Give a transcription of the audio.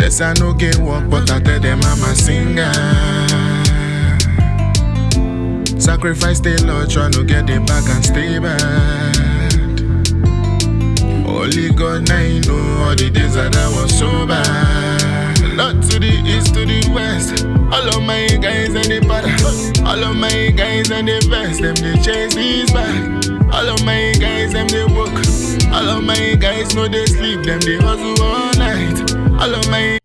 Yes, I no get work, but I tell them I'm a singer. Sacrifice the Lord, try to get the bag and stay bad. Only God now you know all the days that I was so bad. Not to the east, to the west. All of my guys and the para. All of my guys and the vest. Them they chase these back. All of my guys them they work. All of my guys know they sleep. Them they hustle all night. All of my